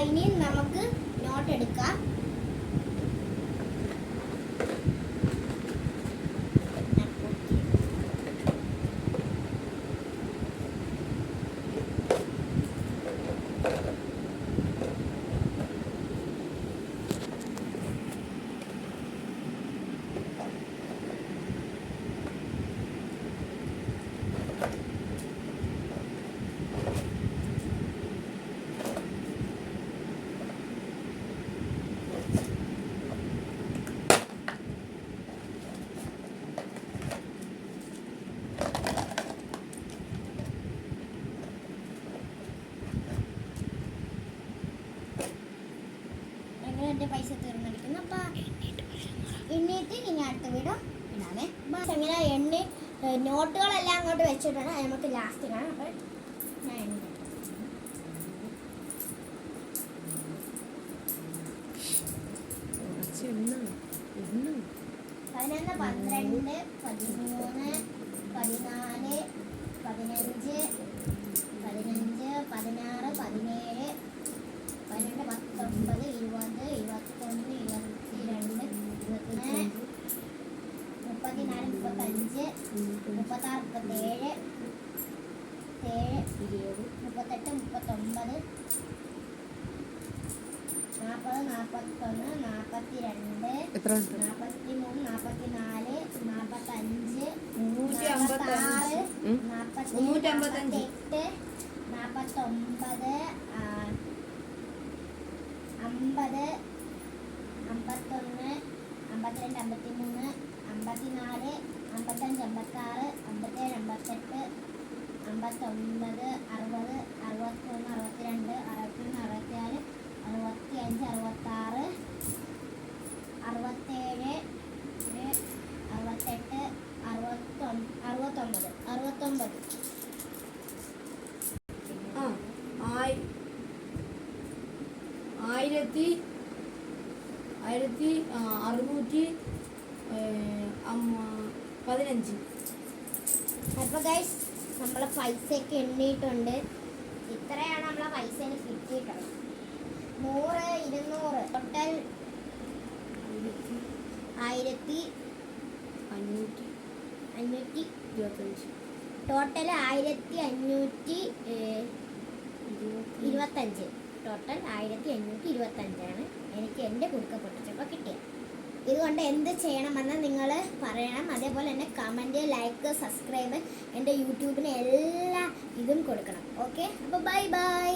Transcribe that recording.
ഇനി നമുക്ക് നോട്ട് എടുക്കാം. എൻ്റെ പൈസ തീർന്നിരിക്കുന്നു. അപ്പം എണ്ണീട്ട് ഇനി അടുത്ത വീഡിയോ ഇടാമേ. ഇങ്ങനെ എണ്ണി നോട്ടുകളെല്ലാം അങ്ങോട്ട് വെച്ചിട്ടാണ് നമുക്ക് ലാസ്റ്റ് കാണാം. അപ്പോൾ ഞാൻ എണ്ണി 11, 12, 13, 14, 15, 16, 17, 18, 19, 20, 21, 22, 24, 35, 36, 37, 38, 39, 40, 41, 42, 43, 44, 45, 46, 48, 49, 50, 51, 52, 53, 54, 55, 56, 57, 58, 59, 60, 61, 62, 63, 64, 65, 66, 67, 68, 69. ആയിരത്തി 615. അപ്പോൾ ഗൈസ് നമ്മളെ പൈസയൊക്കെ എണ്ണിയിട്ടുണ്ട്. ഇത്രയാണ് നമ്മളെ പൈസ കിട്ടിയിട്ടുള്ളത്. 100, 200 ടോട്ടൽ 1525. ടോട്ടൽ 1525. ടോട്ടൽ 1525 എനിക്ക് എൻ്റെ കുടുക്ക പൊട്ടിച്ചപ്പോൾ കിട്ടിയത്. ഇതുകൊണ്ട് എന്ത് ചെയ്യണമെന്ന് നിങ്ങൾ പറയണം. അതേപോലെ തന്നെ കമൻറ്റ്, ലൈക്ക്, സബ്സ്ക്രൈബ്, എൻ്റെ യൂട്യൂബിന് എല്ലാ ഇതും കൊടുക്കണം. ഓക്കെ, അപ്പോൾ ബൈ ബൈ.